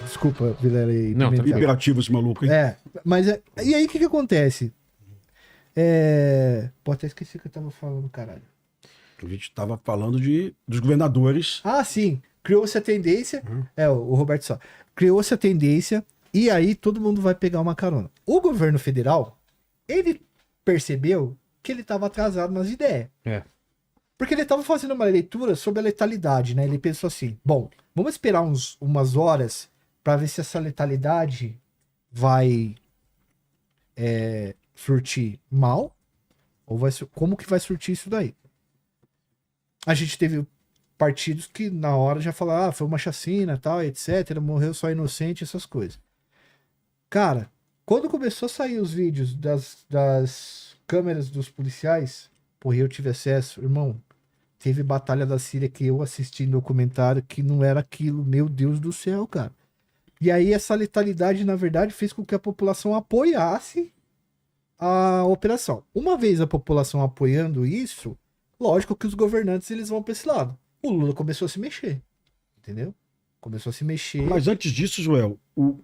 Desculpa, Vilela e Não, tá Pimentel. Liberativo esse maluco, hein? Mas e aí o que acontece? Pô, até esqueci o que eu tava falando, caralho. A gente estava falando dos governadores. Ah, sim. Criou-se a tendência. O Roberto só. Criou-se a tendência e aí todo mundo vai pegar uma carona. O governo federal, ele percebeu que ele estava atrasado nas ideias. É. Porque ele estava fazendo uma leitura sobre a letalidade, né? Ele pensou assim: bom, vamos esperar umas horas para ver se essa letalidade vai surtir mal ou como que vai surtir isso daí. A gente teve partidos que na hora já falaram, foi uma chacina, tal, etc, morreu só inocente, essas coisas. Cara, quando começou a sair os vídeos das câmeras dos policiais, porra, eu tive acesso, irmão, teve Batalha da Síria que eu assisti no documentário que não era aquilo, meu Deus do céu, cara. E aí essa letalidade, na verdade, fez com que a população apoiasse a operação. Uma vez a população apoiando isso, lógico que os governantes eles vão para esse lado. O Lula começou a se mexer, entendeu? Começou a se mexer. Mas antes disso, Joel, o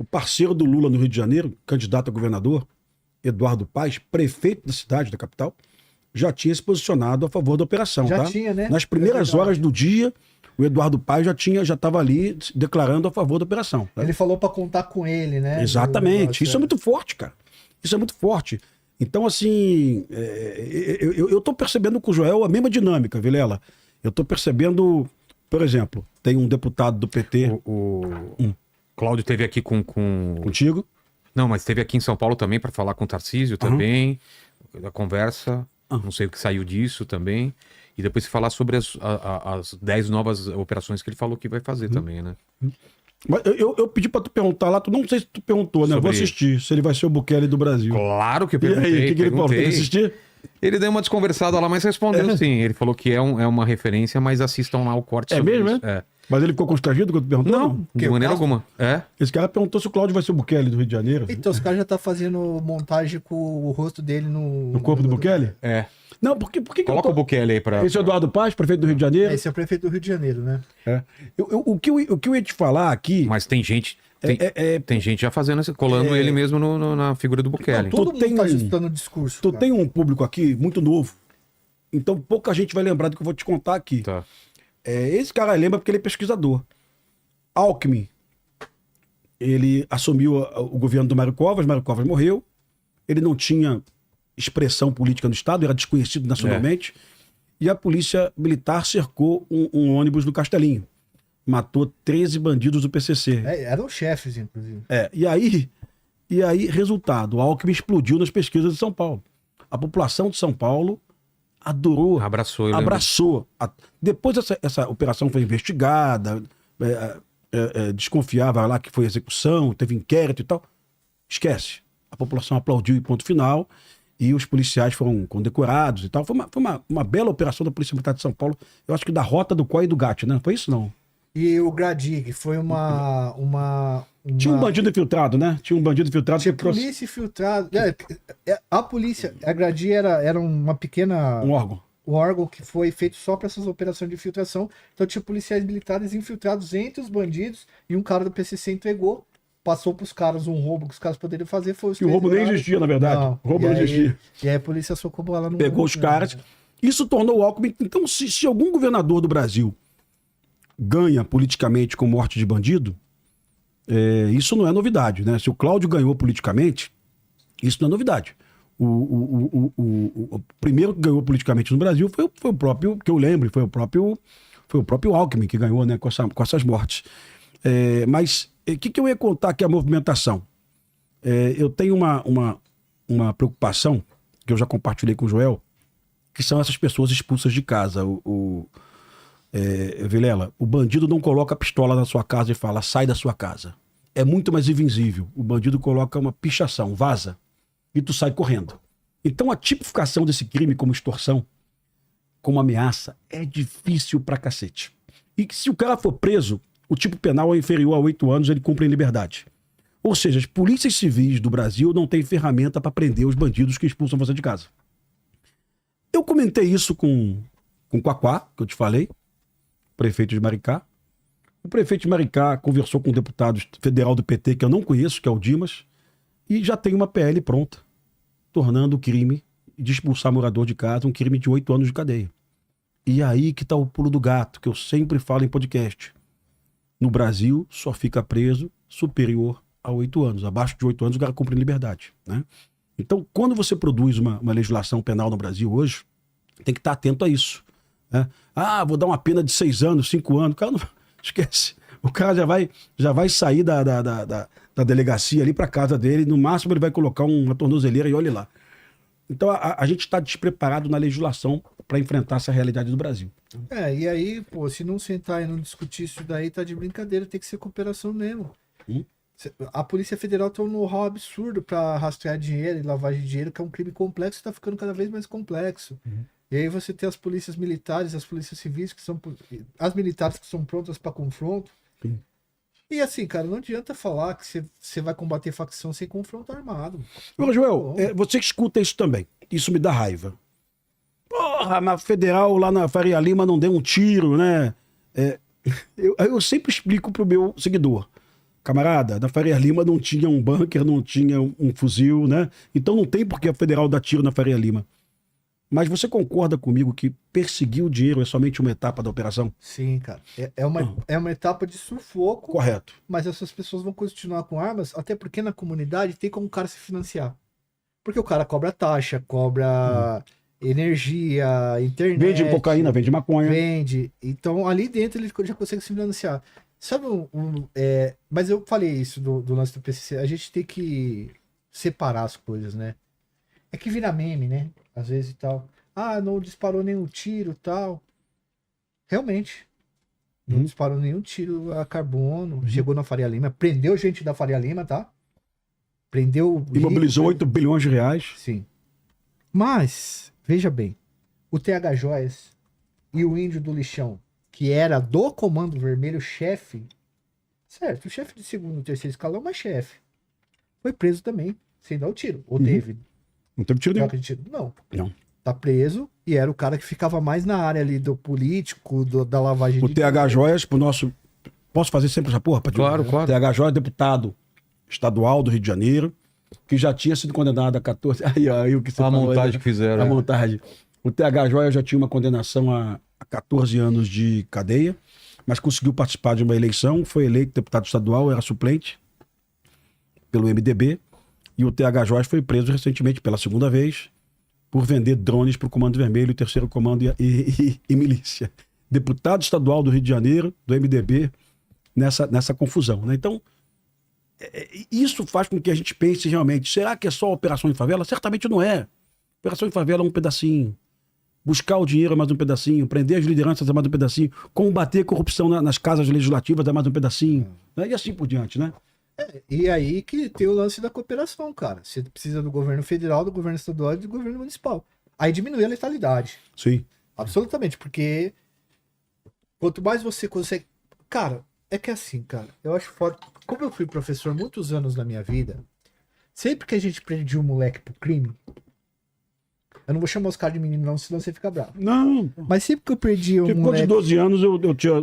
parceiro do Lula no Rio de Janeiro, candidato a governador, Eduardo Paes, prefeito da cidade, da capital, já tinha se posicionado a favor da operação, Já tá? tinha, né? Nas primeiras horas do dia, o Eduardo Paes já estava ali declarando a favor da operação. Tá? Ele falou para contar com ele, né? Exatamente. Isso é muito forte, cara. Isso é muito forte. Então, assim, eu tô percebendo com o Joel a mesma dinâmica, Vilela. Eu tô percebendo, por exemplo, tem um deputado do PT... Cláudio esteve aqui Contigo? Não, mas esteve aqui em São Paulo também para falar com o Tarcísio também. A conversa, não sei o que saiu disso também. E depois se falar sobre as 10 novas operações que ele falou que vai fazer também, né? Mas eu pedi pra tu perguntar lá, tu não sei se tu perguntou, né? Sobre- Vou assistir, se ele vai ser o Bukele do Brasil. Claro que eu E aí, perguntei. o que ele falou? Tem que perguntei. assistir? Ele deu uma desconversada lá, mas respondeu sim. Ele falou que é uma referência, mas assistam lá o corte É sobre mesmo, isso. é? Mas ele ficou constrangido quando tu perguntou? Não, de o maneira Castro? alguma. É? Esse cara perguntou se o Cláudio vai ser o Bukele do Rio de Janeiro. Então, os caras já tá fazendo montagem com o rosto dele No corpo do Bukele? É. Não, por que que Coloca eu o tô... Bukele aí pra... Esse é o Eduardo Paes, prefeito do Rio de Janeiro? Esse é o prefeito do Rio de Janeiro, né? É. O que eu ia te falar aqui... Mas tem gente... Tem gente já fazendo isso, colando ele mesmo na figura do Bukele. Todo mundo tá tem- ajustando o discurso. Tu cara. tem um público aqui muito novo, então pouca gente vai lembrar do que eu vou te contar aqui. Tá. Esse cara lembra porque ele é pesquisador. Alckmin, ele assumiu o governo do Mário Covas morreu, ele não tinha expressão política no Estado, era desconhecido nacionalmente, e a polícia militar cercou um ônibus no Castelinho. Matou 13 bandidos do PCC. Eram chefes, inclusive. E aí, resultado, o Alckmin explodiu nas pesquisas de São Paulo. A população de São Paulo adorou, Abraçou, eu lembro. abraçou. Depois essa operação foi investigada, desconfiava lá que foi execução, teve inquérito e tal. Esquece. A população aplaudiu e ponto final. E os policiais foram condecorados e tal. Foi uma bela operação da Polícia Militar de São Paulo. Eu acho que da rota do COI e do GAT, né? Foi isso, não? E o Gradig foi uma Tinha um bandido infiltrado, né? Tinha um bandido infiltrado. Tinha que trouxe polícia infiltrada. A polícia, a Gradig era uma pequena... um órgão. Um órgão que foi feito só para essas operações de infiltração. Então tinha policiais militares infiltrados entre os bandidos e um cara do PCC entregou, passou para os caras um roubo que os caras poderiam fazer. Foi os Que o roubo nem existia, na verdade. O roubo não existia. E aí a polícia socou lá no... Pegou os caras. Isso tornou o Alckmin... Então, se algum governador do Brasil ganha politicamente com morte de bandido, isso não é novidade, né? Se o Cláudio ganhou politicamente, isso não é novidade. O primeiro que ganhou politicamente no Brasil foi o próprio, que eu lembro, foi o próprio Alckmin que ganhou, né, com essas mortes. Mas o que eu ia contar aqui, a movimentação? Eu tenho uma preocupação, que eu já compartilhei com o Joel, que são essas pessoas expulsas de casa. Vilela, o bandido não coloca a pistola na sua casa e fala, sai da sua casa. É muito mais invisível. O bandido coloca uma pichação, vaza, e tu sai correndo. Então a tipificação desse crime como extorsão, como ameaça, é difícil pra cacete. E que se o cara for preso, o tipo penal é inferior a 8 anos, ele cumpre em liberdade. Ou seja, as polícias civis do Brasil não têm ferramenta para prender os bandidos que expulsam você de casa. Eu comentei isso com o Quaquá, que eu te falei, prefeito de Maricá, O prefeito de Maricá conversou com um deputado federal do PT, que eu não conheço, que é o Dimas, e já tem uma PL pronta, tornando o crime de expulsar morador de casa um crime de 8 anos de cadeia. E aí que tá o pulo do gato, que eu sempre falo em podcast. No Brasil, só fica preso superior a 8 anos. Abaixo de 8 anos, o cara cumpre em liberdade, né? Então, quando você produz uma legislação penal no Brasil hoje, tem que estar atento a isso, né? Ah, vou dar uma pena de 6 anos, 5 anos. O cara não... Esquece. O cara já vai sair da delegacia ali para casa dele. No máximo, ele vai colocar uma tornozeleira e olhe lá. Então, a gente está despreparado na legislação para enfrentar essa realidade do Brasil. E aí, pô, se não sentar e não discutir isso daí, tá de brincadeira, tem que ser cooperação mesmo. A Polícia Federal tem um know-how absurdo para rastrear dinheiro e lavagem de dinheiro, que é um crime complexo, tá ficando cada vez mais complexo. E aí você tem as polícias militares, as polícias civis, que são as militares que são prontas para confronto. Sim. E assim, cara, não adianta falar que você vai combater facção sem confronto armado. Ô, Joel, você que escuta isso também, isso me dá raiva. Porra, na Federal, lá na Faria Lima, não deu um tiro, né? Eu sempre explico pro meu seguidor. Camarada, na Faria Lima não tinha um bunker, não tinha um fuzil, né? Então não tem por que a Federal dar tiro na Faria Lima. Mas você concorda comigo que perseguir o dinheiro é somente uma etapa da operação? Sim, cara. É uma etapa de sufoco. Correto. Mas essas pessoas vão continuar com armas, até porque na comunidade tem como o cara se financiar. Porque o cara cobra taxa, cobra energia, internet. Vende cocaína, vende maconha. Vende. Então ali dentro ele já consegue se financiar. Sabe mas eu falei isso do lance do PCC. A gente tem que separar as coisas, né? É que vira meme, né? Às vezes e tal. Ah, não disparou nenhum tiro e tal. Realmente. Não disparou nenhum tiro a carbono. Chegou na Faria Lima. Prendeu gente da Faria Lima, tá? Prendeu... Imobilizou 8 bilhões de reais. Sim. Mas, veja bem. O TH Joias e o Índio do Lixão, que era do Comando Vermelho, chefe... Certo, o chefe de segundo e terceiro escalão, mas chefe. Foi preso também, sem dar o tiro. Ou teve... Não teve tiro nenhum. Troca de tiro? Não. Não. Tá preso e era o cara que ficava mais na área ali do político, da lavagem O de TH dinheiro. Joias, pro nosso... Posso fazer sempre essa porra, Padilha? Claro, claro. TH Joias, deputado estadual do Rio de Janeiro, que já tinha sido condenado a 14... Aí o que você A falou, montagem né? que fizeram. A montagem. O TH Joias já tinha uma condenação a 14 anos de cadeia, mas conseguiu participar de uma eleição, foi eleito deputado estadual, era suplente pelo MDB, e o TH Joias foi preso recentemente pela segunda vez por vender drones para o Comando Vermelho, o terceiro comando e milícia. Deputado estadual do Rio de Janeiro, do MDB, nessa confusão, né? Então, isso faz com que a gente pense realmente, será que é só Operação em Favela? Certamente não é. Operação em Favela é um pedacinho. Buscar o dinheiro é mais um pedacinho. Prender as lideranças é mais um pedacinho. Combater a corrupção nas casas legislativas é mais um pedacinho. Né? E assim por diante, né? E aí que tem o lance da cooperação, cara. Você precisa do governo federal, do governo estadual e do governo municipal. Aí diminui a letalidade. Sim. Absolutamente, porque quanto mais você consegue... Cara, é que assim, cara, eu acho foda. Como eu fui professor muitos anos na minha vida, sempre que a gente prendia um moleque pro crime, eu não vou chamar os caras de menino não, senão você fica bravo. Não. Mas sempre que eu perdi um Depois moleque... de 12 anos eu tinha...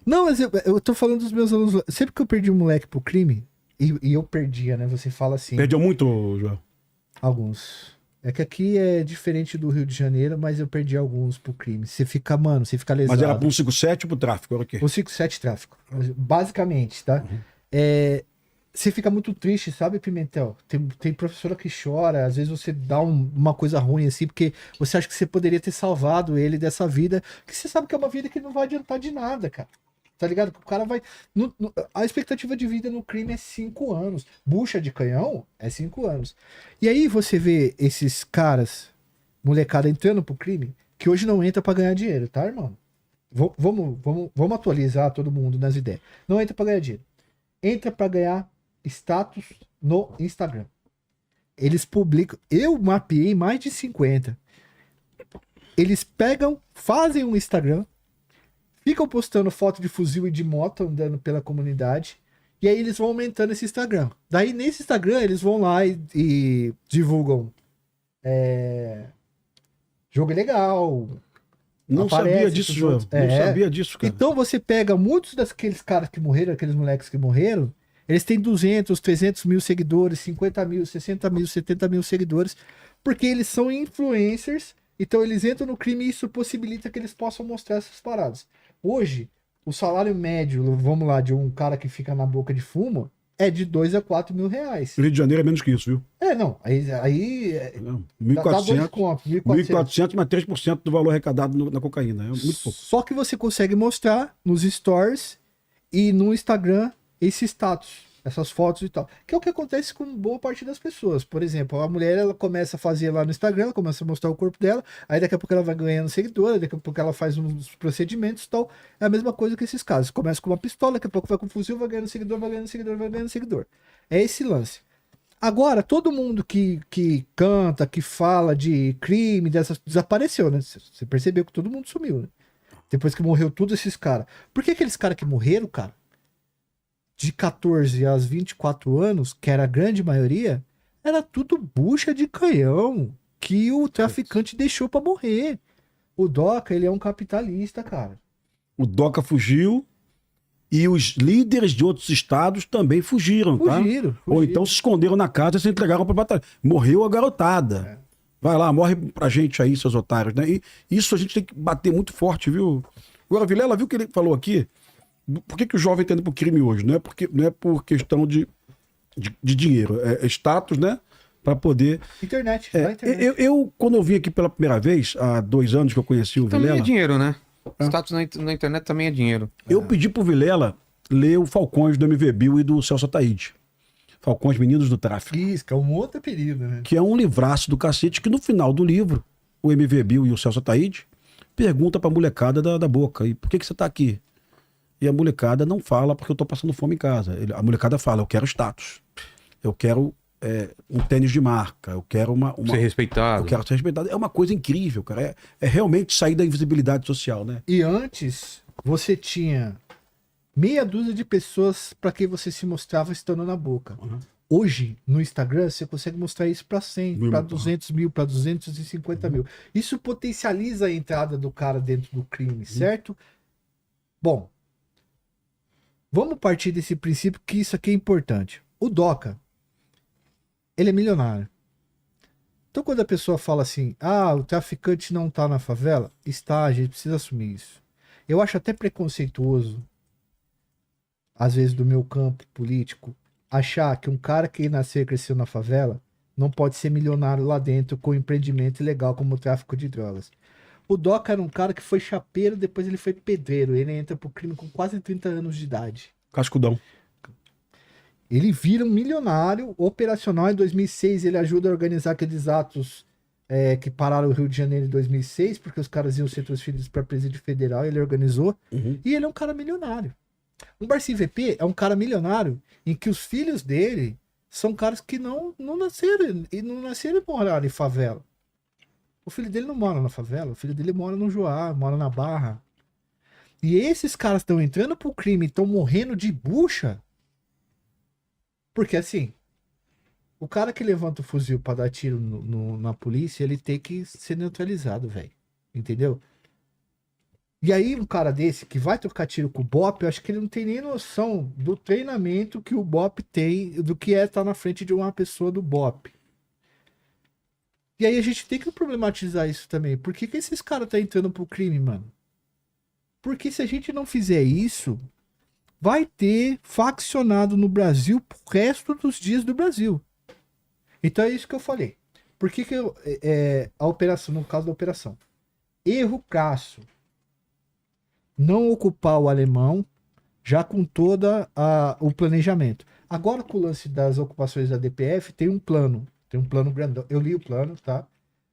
Não, mas eu tô falando dos meus alunos. Sempre que eu perdi um moleque pro crime, e eu perdia, né? Você fala assim... Perdeu muito, Joel? Alguns. É que aqui é diferente do Rio de Janeiro, mas eu perdi alguns pro crime. Você fica, mano, você fica lesado. Mas era pro 157 ou pro tráfico? Era o quê? O 57 tráfico. Basicamente, tá? Você fica muito triste, sabe, Pimentel? Tem professora que chora, às vezes você dá uma coisa ruim assim, porque você acha que você poderia ter salvado ele dessa vida, que você sabe que é uma vida que não vai adiantar de nada, cara. Tá ligado? O cara vai... a expectativa de vida no crime é 5 anos. Bucha de canhão é 5 anos. E aí você vê esses caras, molecada, entrando pro crime, que hoje não entra pra ganhar dinheiro, tá, irmão? Vamos atualizar todo mundo nas ideias. Não entra pra ganhar dinheiro. Entra pra ganhar status no Instagram. Eles publicam... Eu mapeei mais de 50. Eles pegam, fazem um Instagram, ficam postando foto de fuzil e de moto andando pela comunidade, e aí eles vão aumentando esse Instagram. Daí nesse Instagram eles vão lá e divulgam jogo ilegal, Não Aparece sabia disso, esses João. outros. Não É. sabia disso, cara. Então você pega muitos daqueles caras que morreram, aqueles moleques que morreram, eles têm 200, 300 mil seguidores, 50 mil, 60 mil, 70 mil seguidores, porque eles são influencers, então eles entram no crime e isso possibilita que eles possam mostrar essas paradas. Hoje, o salário médio, vamos lá, de um cara que fica na boca de fumo, é de 2 a 4 mil reais. Rio de Janeiro é menos que isso, viu? Não, aí Não, dá 2 1.400, contos, 1.400. 1.400, mas 3% do valor arrecadado na cocaína. É muito pouco. Só que você consegue mostrar nos stories e no Instagram esse status, essas fotos e tal. Que é o que acontece com boa parte das pessoas. Por exemplo, a mulher ela começa a fazer lá no Instagram, ela começa a mostrar o corpo dela, aí daqui a pouco ela vai ganhando seguidora, daqui a pouco ela faz uns procedimentos e tal. É a mesma coisa que esses casos. Começa com uma pistola, daqui a pouco vai com um fuzil, vai ganhando seguidor, vai ganhando seguidor, vai ganhando seguidor. É esse lance. Agora, todo mundo que canta, que fala de crime, dessas, desapareceu, né? Você percebeu que todo mundo sumiu, né? Depois que morreu todos esses caras. Por que aqueles caras que morreram, cara, de 14 aos 24 anos, que era a grande maioria, era tudo bucha de canhão que o traficante deixou pra morrer. O Doca, ele é um capitalista, cara. O Doca fugiu e os líderes de outros estados também fugiram, tá? Fugiram. Ou então se esconderam na casa e se entregaram pra batalha. Morreu a garotada. Vai lá, morre pra gente aí, seus otários, né? E isso a gente tem que bater muito forte, viu? Agora, Vilela, viu o que ele falou aqui? Por que o jovem tá indo pro crime hoje? Não é por questão de dinheiro, é status, né? Pra poder... Internet. Quando eu vim aqui pela primeira vez, há 2 anos que eu conheci o Também Vilela... é dinheiro, né? Status na internet também é dinheiro. Eu pedi pro Vilela ler o Falcões do MV Bill e do Celso Ataíde. Falcões Meninos do Tráfico. Isso, que é um outro período, né? Que é um livraço do cacete que no final do livro, o MV Bill e o Celso Ataíde pergunta pra molecada da Boca, e por que você tá aqui? E a molecada não fala porque eu tô passando fome em casa. A molecada fala, eu quero status. Eu quero um tênis de marca. Eu quero Ser respeitado. Eu quero ser respeitado. É uma coisa incrível, cara. É realmente sair da invisibilidade social, né? E antes, você tinha meia dúzia de pessoas para quem você se mostrava estando na boca. Uhum. Hoje, no Instagram, você consegue mostrar isso para 100, para 200 mil, para 250 mil. Isso potencializa a entrada do cara dentro do crime, certo? Bom, vamos partir desse princípio que isso aqui é importante. O Doca, ele é milionário. Então, quando a pessoa fala assim, o traficante não tá na favela, está, a gente precisa assumir isso. Eu acho até preconceituoso, às vezes, do meu campo político, achar que um cara que nasceu e cresceu na favela não pode ser milionário lá dentro com empreendimento ilegal como o tráfico de drogas. O Doca era um cara que foi chapeiro, depois ele foi pedreiro. Ele entra pro crime com quase 30 anos de idade. Cascudão. Ele vira um milionário operacional. Em 2006, ele ajuda a organizar aqueles atos que pararam o Rio de Janeiro em 2006, porque os caras iam ser transferidos para presídio federal. Ele organizou. Uhum. E ele é um cara milionário. Um Barci VP é um cara milionário em que os filhos dele são caras que não nasceram e não nasceram e moraram em favela. O filho dele não mora na favela, o filho dele mora no Joá, mora na Barra. E esses caras estão entrando pro crime e estão morrendo de bucha. Porque assim, o cara que levanta o fuzil pra dar tiro na polícia, ele tem que ser neutralizado, velho. Entendeu? E aí um cara desse que vai trocar tiro com o BOP, eu acho que ele não tem nem noção do treinamento que o BOP tem, do que é estar na frente de uma pessoa do BOP. E aí a gente tem que problematizar isso também. Por que esses caras estão entrando pro crime, mano? Porque se a gente não fizer isso, vai ter faccionado no Brasil pro resto dos dias do Brasil. Então é isso que eu falei. Por que a operação, no caso da operação, erro crasso, não ocupar o alemão já com todo o planejamento. Agora com o lance das ocupações da DPF, tem um plano grandão. Eu li o plano, tá?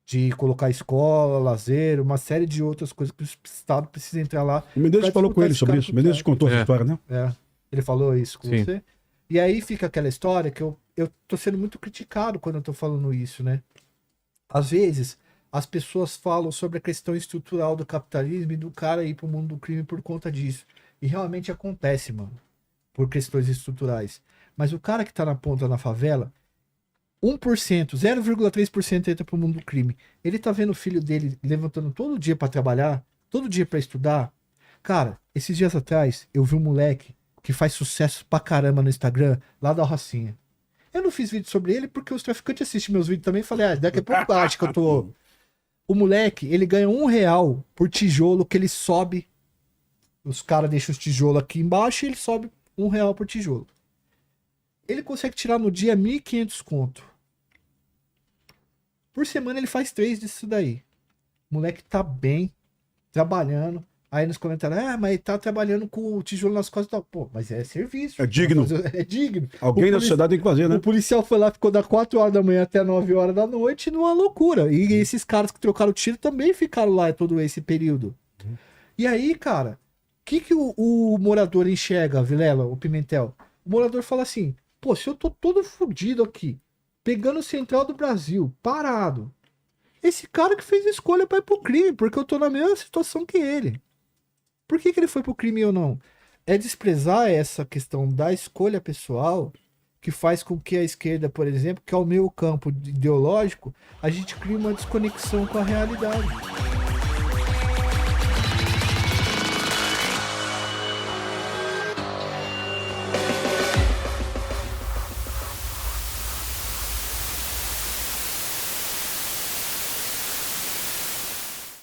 De colocar escola, lazer, uma série de outras coisas que o Estado precisa entrar lá. O Menezes falou com ele sobre isso. O Menezes contou essa história, né? Ele falou isso com Sim. você. E aí fica aquela história que eu tô sendo muito criticado quando eu tô falando isso, né? Às vezes, as pessoas falam sobre a questão estrutural do capitalismo e do cara ir pro mundo do crime por conta disso. E realmente acontece, mano. Por questões estruturais. Mas o cara que tá na ponta na favela, 1%, 0,3% entra pro mundo do crime. Ele tá vendo o filho dele levantando todo dia pra trabalhar, todo dia pra estudar. Cara, esses dias atrás, eu vi um moleque que faz sucesso pra caramba no Instagram, lá da Rocinha. Eu não fiz vídeo sobre ele porque os traficantes assistem meus vídeos também e falei, daqui a pouco acho que eu tô... O moleque, ele ganha R$1 por tijolo que ele sobe. Os caras deixam os tijolos aqui embaixo e ele sobe R$1 por tijolo. Ele consegue tirar no dia 1.500 conto. Por semana ele faz 3 disso daí. O moleque tá bem, trabalhando. Aí nos comentários, mas ele tá trabalhando com o tijolo nas costas e tal. Pô, mas é serviço. É digno. É digno. Alguém da sociedade tem que fazer, né? O policial foi lá, ficou das 4 horas da manhã até 9 horas da noite, numa loucura. E esses caras que trocaram tiro também ficaram lá todo esse período. E aí, cara, o que o morador enxerga, Vilela, o Pimentel? O morador fala assim, pô, se eu tô todo fudido aqui, pegando o Central do Brasil, parado, esse cara que fez a escolha pra ir pro crime, porque eu tô na mesma situação que ele. Por que ele foi pro crime ou não? É desprezar essa questão da escolha pessoal que faz com que a esquerda, por exemplo, que é o meu campo ideológico, a gente crie uma desconexão com a realidade.